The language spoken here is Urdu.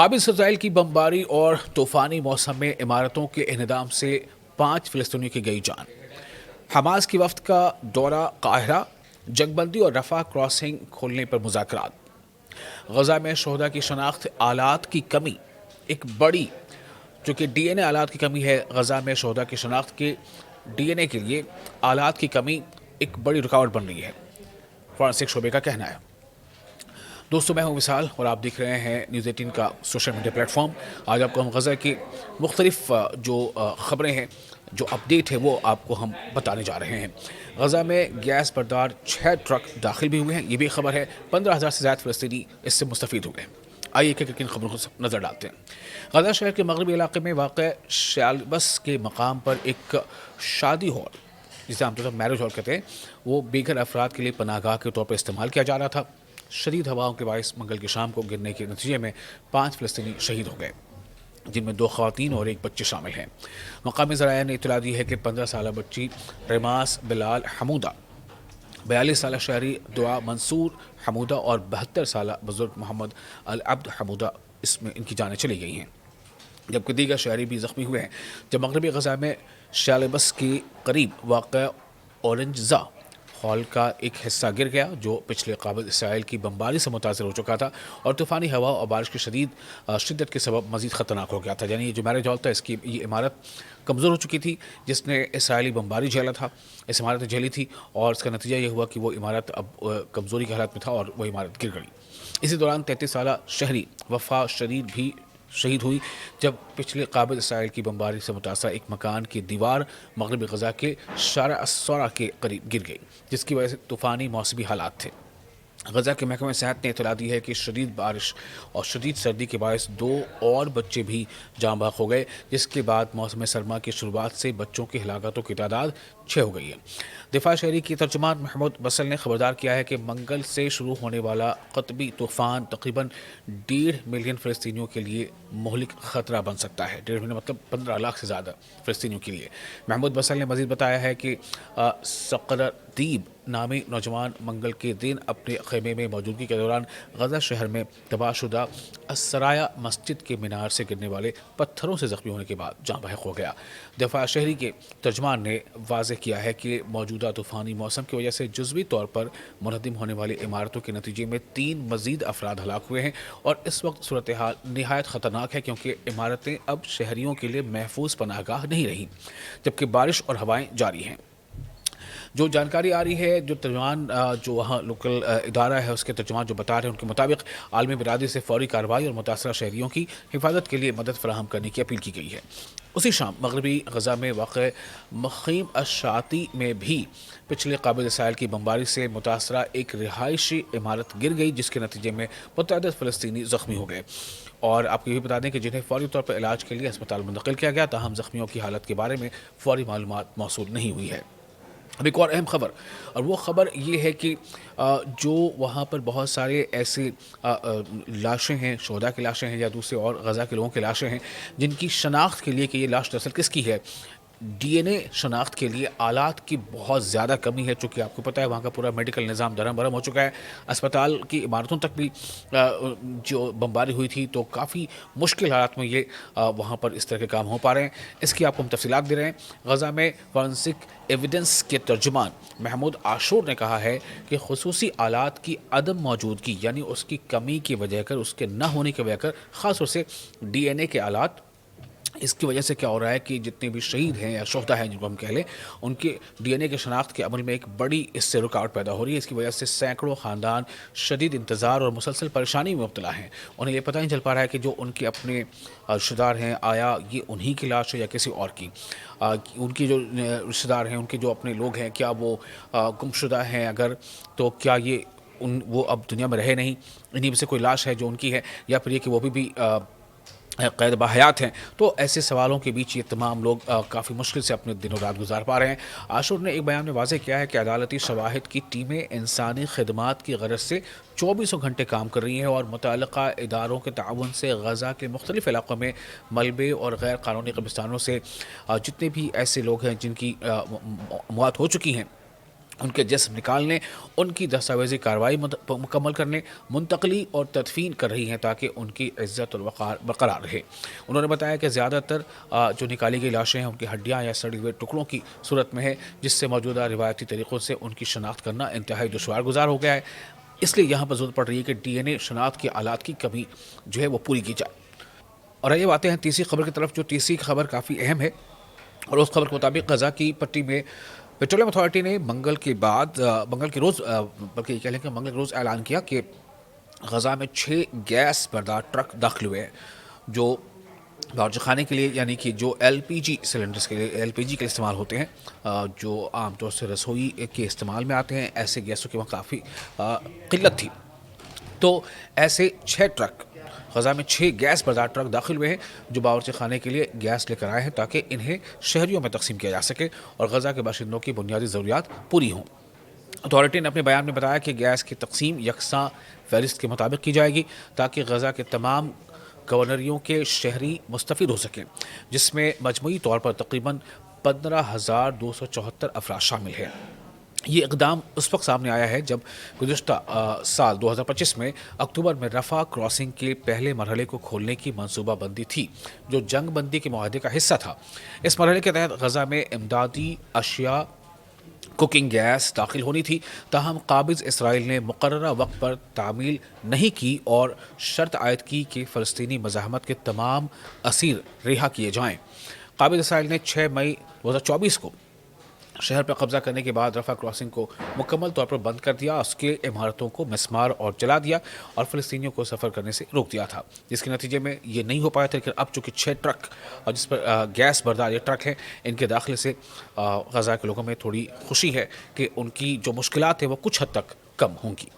قابض اسرائیل کی بمباری اور طوفانی موسم میں عمارتوں کے انہدام سے 5 فلسطینیوں کی گئی جان۔ حماس کی وفد کا دورہ قاہرہ، جنگ بندی اور رفح کراسنگ کھولنے پر مذاکرات۔ غزہ میں شہداء کی شناخت آلات کی کمی ایک بڑی چونکہ ڈی این اے آلات کی کمی ہے، غزہ میں شہداء کی شناخت کے ڈی این اے کے لیے آلات کی کمی ایک بڑی رکاوٹ بن رہی ہے، فورنسک شعبے کا کہنا ہے۔ دوستو، میں ہوں وصال اور آپ دیکھ رہے ہیں نیوز 18 کا سوشل میڈیا پلیٹ فارم۔ آج آپ کو ہم غزہ کی مختلف جو خبریں ہیں، جو اپڈیٹ ہے، وہ آپ کو ہم بتانے جا رہے ہیں۔ غزہ میں گیس بردار 6 ٹرک داخل بھی ہوئے ہیں، یہ بھی خبر ہے۔ 15,000 سے زائد فلسطینی اس سے مستفید ہوئے ہیں۔ آئیے کہ کن خبروں کو نظر ڈالتے ہیں۔ غزہ شہر کے مغربی علاقے میں واقع شیالبس کے مقام پر ایک شادی ہال، جسے عام طور پر میرج ہال کہتے ہیں، وہ بے گھر افراد کے لیے پناہ گاہ کے طور پر استعمال کیا جا رہا تھا۔ شدید ہواؤں کے باعث منگل کی شام کو گرنے کے نتیجے میں 5 فلسطینی شہید ہو گئے، جن میں 2 خواتین اور 1 بچے شامل ہیں۔ مقامی ذرائع نے اطلاع دی ہے کہ 15 سالہ بچی ریماس بلال حمودہ، 42 سالہ شہری دعا منصور حمودہ اور 72 سالہ بزرگ محمد العبد حمودہ اس میں ان کی جانیں چلی گئی ہیں، جبکہ دیگر شہری بھی زخمی ہوئے ہیں۔ جب مغربی غزہ میں شیالبس کے قریب واقع اورنجزا ہال کا ایک حصہ گر گیا، جو پچھلے قابض اسرائیل کی بمباری سے متاثر ہو چکا تھا اور طوفانی ہوا اور بارش کی شدت کے سبب مزید خطرناک ہو گیا تھا۔ یعنی یہ جو میرج ہال تھا، اس کی یہ عمارت کمزور ہو چکی تھی، جس نے اسرائیلی بمباری جھیلا تھا، اس عمارت نے جھیلی تھی، اور اس کا نتیجہ یہ ہوا کہ وہ عمارت اب کمزوری کی حالت میں تھا اور وہ عمارت گر گئی۔ اسی دوران 33 سالہ شہری وفا شدید بھی شہید ہوئی، جب پچھلے قابض اسرائیل کی بمباری سے متاثرہ ایک مکان کی دیوار مغربی غزہ کے شارع السورا کے قریب گر گئی، جس کی وجہ سے طوفانی موسمی حالات تھے۔ غزہ کے محکمہ صحت نے اطلاع دی ہے کہ شدید بارش اور شدید سردی کے باعث 2 اور بچے بھی جاں بحق ہو گئے، جس کے بعد موسم سرما کی شروعات سے بچوں کی ہلاکتوں کی تعداد 6 ہو گئی ہے۔ دفاع شہری کی ترجمان محمود بسل نے خبردار کیا ہے کہ منگل سے شروع ہونے والا قطبی طوفان تقریباً 1.5 ملین فلسطینیوں کے لیے مہلک خطرہ بن سکتا ہے۔ 1.5 ملین مطلب 15 لاکھ سے زیادہ فلسطینیوں کے لیے۔ محمود بسل نے مزید بتایا ہے کہ سقردیب نامی نوجوان منگل کے دن اپنے خیمے میں موجودگی کے دوران غزہ شہر میں تباہ شدہ السرایا مسجد کے مینار سے گرنے والے پتھروں سے زخمی ہونے کے بعد جاں بحق ہو گیا۔ دفاع شہری کے ترجمان نے واضح کیا ہے کہ موجودہ طوفانی موسم کی وجہ سے جزوی طور پر منہدم ہونے والی عمارتوں کے نتیجے میں 3 مزید افراد ہلاک ہوئے ہیں، اور اس وقت صورتحال نہایت خطرناک ہے، کیونکہ عمارتیں اب شہریوں کے لیے محفوظ پناہ گاہ نہیں رہیں، جبکہ بارش اور ہوائیں جاری ہیں۔ جو جانکاری آ رہی ہے، جو ترجمان جو وہاں لوکل ادارہ ہے، اس کے ترجمان جو بتا رہے ہیں، ان کے مطابق عالمی برادری سے فوری کارروائی اور متاثرہ شہریوں کی حفاظت کے لیے مدد فراہم کرنے کی اپیل کی گئی ہے۔ اسی شام مغربی غزہ میں واقع مخیم الشاطی میں بھی پچھلے قابض اسرائیل کی بمباری سے متاثرہ ایک رہائشی عمارت گر گئی، جس کے نتیجے میں متعدد فلسطینی زخمی ہو گئے، اور آپ کو یہ بھی بتا دیں کہ جنہیں فوری طور پر علاج کے لیے اسپتال منتقل کیا گیا، تاہم زخمیوں کی حالت کے بارے میں فوری معلومات موصول نہیں ہوئی ہے۔ اب ایک اور اہم خبر، اور وہ خبر یہ ہے کہ جو وہاں پر بہت سارے ایسے لاشیں ہیں، شہداء کی لاشیں ہیں یا دوسرے اور غزہ کے لوگوں کی لاشیں ہیں، جن کی شناخت کے لیے کہ یہ لاش دراصل کس کی ہے، ڈی این اے شناخت کے لیے آلات کی بہت زیادہ کمی ہے، چونکہ آپ کو پتہ ہے وہاں کا پورا میڈیکل نظام درہم برہم ہو چکا ہے۔ اسپتال کی عمارتوں تک بھی جو بمباری ہوئی تھی، تو کافی مشکل حالات میں یہ وہاں پر اس طرح کے کام ہو پا رہے ہیں۔ اس کی آپ کو ہم تفصیلات دے رہے ہیں۔ غزہ میں فورنسک ایویڈنس کے ترجمان محمود عاشور نے کہا ہے کہ خصوصی آلات کی عدم موجودگی، یعنی اس کی کمی کی وجہ کر، اس کے نہ ہونے کی وجہ کر، خاص طور سے ڈی این اے کے آلات، اس کی وجہ سے کیا ہو رہا ہے کہ جتنے بھی شہید ہیں یا شہداء ہیں، جن کو ہم کہہ لیں، ان کے ڈی این اے کے شناخت کے عمل میں ایک بڑی اس سے رکاوٹ پیدا ہو رہی ہے۔ اس کی وجہ سے سینکڑوں خاندان شدید انتظار اور مسلسل پریشانی میں مبتلا ہیں۔ انہیں یہ پتہ نہیں چل پا رہا ہے کہ جو ان کے اپنے رشتہ دار ہیں، آیا یہ انہی کی لاش ہے یا کسی اور کی، ان کی جو رشتہ دار ہیں، ان کے جو اپنے لوگ ہیں، کیا وہ گم شدہ ہیں اگر، تو کیا یہ وہ اب دنیا میں رہے نہیں، انہیں میں سے کوئی لاش ہے جو ان کی ہے، یا پھر یہ کہ وہ بھی قید بحیات ہیں۔ تو ایسے سوالوں کے بیچ یہ تمام لوگ کافی مشکل سے اپنے دن و رات گزار پا رہے ہیں۔ عاشور نے ایک بیان میں واضح کیا ہے کہ عدالتی شواہد کی ٹیمیں انسانی خدمات کی غرض سے 24 گھنٹے کام کر رہی ہیں، اور متعلقہ اداروں کے تعاون سے غزہ کے مختلف علاقوں میں ملبے اور غیر قانونی قبرستانوں سے جتنے بھی ایسے لوگ ہیں جن کی موت ہو چکی ہیں، ان کے جسم نکالنے، ان کی دستاویزی کارروائی مکمل کرنے، منتقلی اور تدفین کر رہی ہیں تاکہ ان کی عزت اور وقار برقرار رہے۔ انہوں نے بتایا کہ زیادہ تر جو نکالی گئی لاشیں ہیں ان کی ہڈیاں یا سڑے ہوئے ٹکڑوں کی صورت میں ہے، جس سے موجودہ روایتی طریقوں سے ان کی شناخت کرنا انتہائی دشوار گزار ہو گیا ہے۔ اس لیے یہاں پر ضرورت پڑ رہی ہے کہ ڈی این اے شناخت کے آلات کی کمی جو ہے وہ پوری کی جائے۔ اور آئیے آتے ہیں تیسری خبر کی طرف، جو تیسری خبر کافی اہم ہے، اور اس خبر کے مطابق غزہ کی پٹی میں پیٹرولیم اتھارٹی نے منگل کے روز بلکہ یہ کہہ لیں کہ منگل کے روز اعلان کیا کہ غزہ میں 6 گیس بردار ٹرک داخل ہوئے ہیں، جو باورچی خانے کے لیے یعنی کہ جو ایل پی جی سلنڈرز کے لیے استعمال ہوتے ہیں، جو عام طور سے رسوئی کے استعمال میں آتے ہیں، ایسے گیسوں کی وہاں کافی قلت تھی، تو ایسے 6 ٹرک غزہ میں 6 گیس بردار ٹرک داخل ہوئے ہیں جو باورچی خانے کے لیے گیس لے کر آئے ہیں تاکہ انہیں شہریوں میں تقسیم کیا جا سکے اور غزہ کے باشندوں کی بنیادی ضروریات پوری ہوں۔ اتھارٹی نے اپنے بیان میں بتایا کہ گیس کی تقسیم یکساں فہرست کے مطابق کی جائے گی تاکہ غزہ کے تمام گورنریوں کے شہری مستفید ہو سکیں، جس میں مجموعی طور پر تقریباً 15,274 افراد شامل ہیں۔ یہ اقدام اس وقت سامنے آیا ہے جب گزشتہ سال 2025 میں اکتوبر میں رفح کراسنگ کے پہلے مرحلے کو کھولنے کی منصوبہ بندی تھی، جو جنگ بندی کے معاہدے کا حصہ تھا۔ اس مرحلے کے تحت غزہ میں امدادی اشیاء، کوکنگ گیس داخل ہونی تھی، تاہم قابض اسرائیل نے مقررہ وقت پر تعمیل نہیں کی اور شرط عائد کی کہ فلسطینی مزاحمت کے تمام اسیر رہا کیے جائیں۔ قابض اسرائیل نے 6 مئی 2024 کو شہر پر قبضہ کرنے کے بعد رفح کراسنگ کو مکمل طور پر بند کر دیا، اس کے عمارتوں کو مسمار اور جلا دیا اور فلسطینیوں کو سفر کرنے سے روک دیا تھا، جس کے نتیجے میں یہ نہیں ہو پایا تھا۔ لیکن اب چونکہ 6 ٹرک اور جس پر گیس بردار یہ ٹرک ہیں، ان کے داخلے سے غزہ کے لوگوں میں تھوڑی خوشی ہے کہ ان کی جو مشکلات ہیں وہ کچھ حد تک کم ہوں گی۔